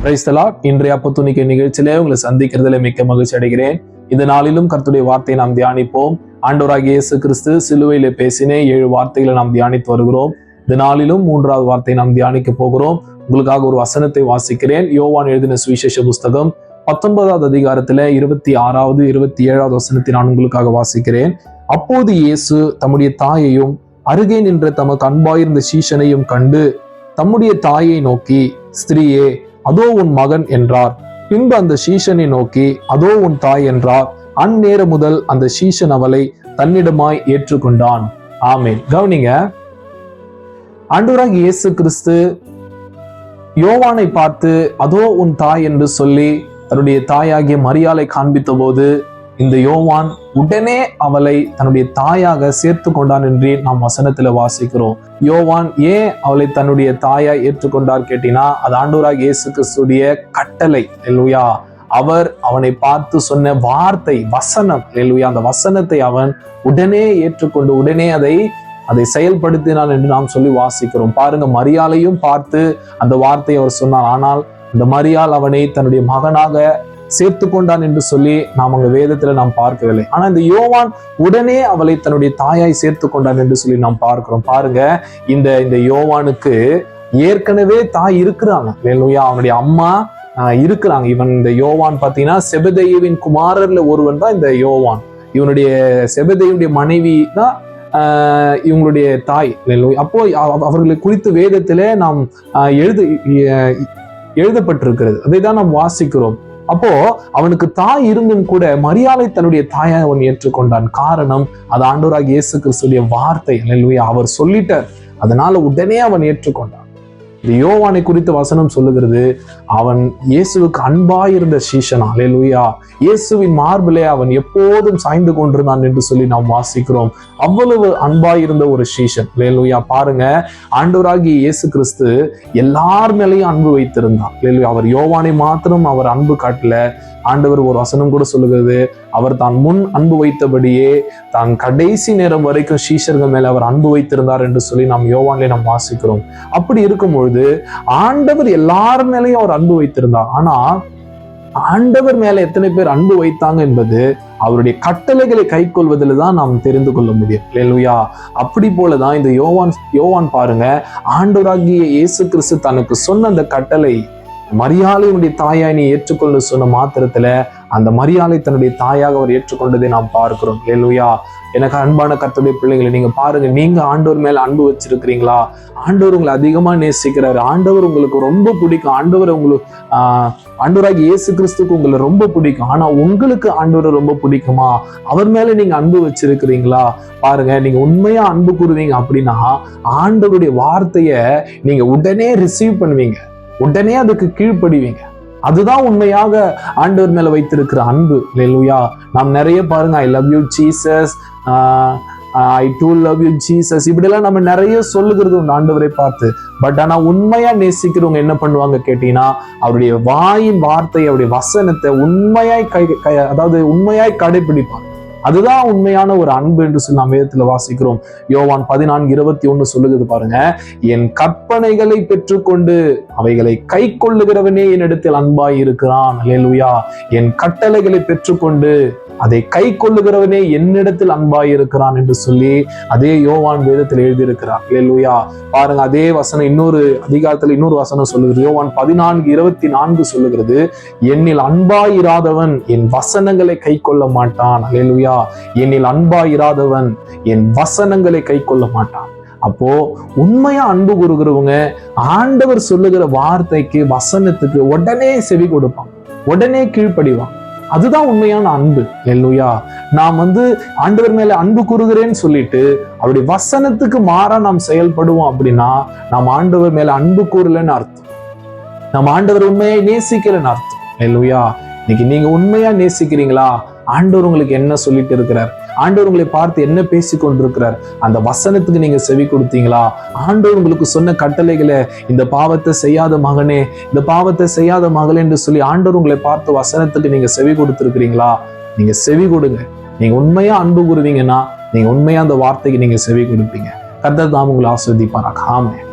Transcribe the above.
Praise the Lord. இன்றைய அப்பத்துணிக்கை நிகழ்ச்சியிலே உங்களை சந்திக்கிறதுல மிக்க மகிழ்ச்சி அடைகிறேன். இந்த நாளிலும் கர்த்தருடைய வார்த்தையை நாம் தியானிப்போம். ஆண்டவராகிய இயேசு கிறிஸ்து சிலுவையிலே பேசின 7 வார்த்தைகளை நாம் தியானித்து வருகிறோம். இந்த நாளிலும் 3வது வார்த்தையை நாம் தியானிக்க போகிறோம். உங்களுக்காக ஒரு வசனத்தை வாசிக்கிறேன். யோவான் எழுதின சுவிசேஷ புஸ்தகம் 19வது அதிகாரத்துல 26வது 27வது வசனத்தை நான் உங்களுக்காக வாசிக்கிறேன். அப்போது இயேசு தம்முடைய தாயையும் அருகே நின்ற தமக்கு அன்பாயிருந்த சீஷனையும் கண்டு தம்முடைய தாயை நோக்கி, ஸ்திரீயே, அதோ உன் மகன் என்றார். பின்பு அந்த சீஷனை நோக்கி, அதோ உன் தாய் என்றார். அந்நேர முதல் அந்த சீஷன் அவளை தன்னிடமாய் ஏற்றுக்கொண்டான். ஆமென். கவனிங்க, ஆண்டவராகிய இயேசு கிறிஸ்து யோவானை பார்த்து அதோ உன் தாய் என்று சொல்லி தன்னுடைய தாயாகிய மரியாளை காண்பித்த போது இந்த யோவான் உடனே அவளை தன்னுடைய தாயாக சேர்த்து கொண்டான் என்று நாம் வசனத்துல வாசிக்கிறோம். யோவான் ஏன் அவளை தன்னுடைய தாயாய் ஏற்றுக்கொண்டார் கேட்டினா, அது ஆண்டவராகிய இயேசு கிறிஸ்துடைய கட்டளை. அல்லேலூயா. அவர் அவனை பார்த்து சொன்ன வார்த்தை, வசனம். அல்லேலூயா. அந்த வசனத்தை அவன் உடனே ஏற்றுக்கொண்டு உடனே அதை செயல்படுத்தினான் என்று நாம் சொல்லி வாசிக்கிறோம். பாருங்க, மரியாளையும் பார்த்து அந்த வார்த்தையை அவர் சொன்னார். ஆனால் இந்த மரியாள் அவனை தன்னுடைய மகனாக சேர்த்து கொண்டான் என்று சொல்லி நாம் அங்க வேதத்துல நாம் பார்க்கவில்லை. ஆனா இந்த யோவான் உடனே அவளை தன்னுடைய தாயாய் சேர்த்து கொண்டான் என்று சொல்லி நாம் பார்க்கிறோம். பாருங்க, இந்த யோவானுக்கு ஏற்கனவே தாய் இருக்கிறாங்க. அல்லேலூயா. அவனுடைய அம்மா இருக்கிறாங்க. இவன் இந்த யோவான் பாத்தீங்கன்னா செபதேயுவின் குமாரர்ல ஒருவன் தான் இந்த யோவான். இவனுடைய செபதேயுடைய மனைவி தான் இவங்களுடைய தாய். அப்போ அவர்களை குறித்து வேதத்திலே நாம் எழுதப்பட்டிருக்கிறது. அதை தான் நாம் வாசிக்கிறோம். அப்போ அவனுக்கு தாய் இருந்தும் கூட மரியாளை தன்னுடைய தாயை அவன் ஏற்றுக்கொண்டான். காரணம், அது ஆண்டவராகிய இயேசு கிறிஸ்துவின் வார்த்தை. அல்லேலூயா. அவர் சொல்லிட்டார், அதனால உடனே அவன் ஏற்றுக்கொண்டான். இந்த யோவானை குறித்த வசனம் சொல்லுகிறது, அவன் இயேசுவுக்கு அன்பாயிருந்த சீஷன். அல்லேலூயா. இயேசுவின் மார்பிலே அவன் எப்போதும் சாய்ந்து கொண்டிருந்தான் என்று சொல்லி நாம் வாசிக்கிறோம். அவ்வளவு அன்பாயிருந்த ஒரு சீஷன். அல்லேலூயா. பாருங்க, ஆண்டவராகிய இயேசு கிறிஸ்து எல்லார் மேலேயும் அன்பு வைத்திருந்தான். அல்லேலூயா. அவர் யோவானை மாத்திரம் அவர் அன்பு காட்டல. ஆண்டவர் ஒரு வசனம் கூட சொல்லுகிறது, அவர் தான் முன் அன்பு வைத்தபடியே தான் கடைசி நேரம் வரைக்கும் சீஷர்கள் மேல அவர் அன்பு வைத்திருந்தார் என்று சொல்லி நாம் யோவான்ல நாம் வாசிக்கிறோம். அப்படி இருக்கும் பொழுது ஆண்டவர் எல்லார் மேலேயும் அவர் அன்பு வைத்திருந்தார். ஆனா ஆண்டவர் மேல எத்தனை பேர் அன்பு வைத்தாங்க என்பது அவருடைய கட்டளைகளை கை கொள்வதில் தான் நாம் தெரிந்து கொள்ள முடியும். அல்லேலூயா. அப்படி போலதான் இந்த யோவான் பாருங்க, ஆண்டவராகிய இயேசு கிறிஸ்து தனக்கு சொன்ன அந்த கட்டளை, மரியாளையுடைய தாயாய் நீ ஏற்றுக்கொண்டு சொன்ன மாத்திரத்துல அந்த மரியாளை தன்னுடைய தாயாக அவர் ஏற்றுக்கொண்டதை நாம் பார்க்கிறோம். அல்லேலூயா. எனக்கு அன்பான கர்த்தருடைய பிள்ளைகளை, நீங்க பாருங்க, நீங்க ஆண்டவர் மேல அன்பு வச்சிருக்கிறீங்களா? ஆண்டவர் உங்களை அதிகமா நேசிக்கிறாரு. ஆண்டவர் உங்களுக்கு ரொம்ப பிடிக்கும். ஆண்டவராகிய இயேசு கிறிஸ்துக்கு உங்களை ரொம்ப பிடிக்கும். ஆனா உங்களுக்கு ஆண்டவரை ரொம்ப பிடிக்குமா? அவர் மேல நீங்க அன்பு வச்சிருக்கிறீங்களா? பாருங்க, நீங்க உண்மையா அன்பு கூறுவீங்க அப்படின்னா ஆண்டவருடைய வார்த்தைய நீங்க உடனே ரிசீவ் பண்ணுவீங்க, உடனே அதுக்கு கீழ்ப்படிவீங்க. அதுதான் உண்மையாக ஆண்டவர் மேல வைத்திருக்கிற அன்பு. அல்லேலூயா. நாம் நிறைய பாருங்க, I love you Jesus, I do love you Jesus, இப்படிலாம் நம்ம நிறைய சொல்லுகிறது உண்டு ஆண்டவரை பார்த்து. பட் ஆனா உண்மையா நேசிக்கிறவங்க என்ன பண்ணுவாங்க கேட்டீங்கன்னா, அவருடைய வாயின் வார்த்தை, அவருடைய வசனத்தை உண்மையாய் கடைபிடிப்பாங்க. அதுதான் உண்மையான ஒரு அன்பு என்று சொல்லி நாம் வேதத்துல வாசிக்கிறோம். யோவான் 14:21 சொல்லுகிறது பாருங்க, என் கற்பனைகளை பெற்றுக்கொண்டு அவைகளை கை கொள்ளுகிறவனே என்னிடத்தில் அன்பாய் இருக்கிறான். அல்லேலூயா. என் கட்டளைகளை பெற்றுக்கொண்டு அதை கை கொள்ளுகிறவனே என்னிடத்தில் அன்பாய் இருக்கிறான் என்று சொல்லி அதே யோவான் வேதத்தில் எழுதியிருக்கிறார். அல்லேலூயா. பாருங்க, அதே வசனம் இன்னொரு அதிகாரத்துல இன்னொரு வசனம் சொல்லுகிறது. யோவான் 14:24 சொல்லுகிறது, என்னில் அன்பாயிராதவன் என் வசனங்களை கை கொள்ள மாட்டான். அல்லேலூயா. என்னில் அன்பாயிராதவன் என் வசனங்களை கை கொள்ள மாட்டான். அப்போ உண்மையா அன்பு கூறுகிறவங்க ஆண்டவர் சொல்லுகிற வார்த்தைக்கு, வசனத்துக்கு உடனே செவி கொடுப்பாங்க, உடனே கீழ்ப்படிவாங்க. அதுதான் உண்மையான அன்பு. அல்லேலூயா. நாம் ஆண்டவர் மேல அன்பு கூறுகிறேன்னு சொல்லிட்டு அவருடைய வசனத்துக்கு மாறா நாம் செயல்படுவோம் அப்படின்னா நாம் ஆண்டவர் மேல அன்பு கூறலன்னு அர்த்தம், நாம் ஆண்டவர் உண்மையை நேசிக்கலன்னு அர்த்தம். அல்லேலூயா. இன்னைக்கு நீங்க உண்மையா நேசிக்கிறீங்களா? ஆண்டவர் உங்களுக்கு என்ன சொல்லிட்டு இருக்கிறார்? ஆண்டவர் உங்களை பார்த்து என்ன பேசி கொண்டிருக்கிறார்? அந்த வசனத்துக்கு நீங்க செவி கொடுத்தீங்களா? ஆண்டவர் உங்களுக்கு சொன்ன கட்டளைகளை, இந்த பாவத்தை செய்யாத மகனே, இந்த பாவத்தை செய்யாத மகளே என்று சொல்லி ஆண்டவர் உங்களை பார்த்து வசனத்துக்கு நீங்க செவி கொடுத்திருக்கிறீங்களா? நீங்க செவி கொடுங்க. நீங்க உண்மையா அன்பு கூறுவீங்கன்னா நீங்க உண்மையா அந்த வார்த்தைக்கு நீங்க செவி கொடுப்பீங்க. கர்த்தர் தாம் உங்களை ஆசீர்வதிப்பாராக. ஆமென்.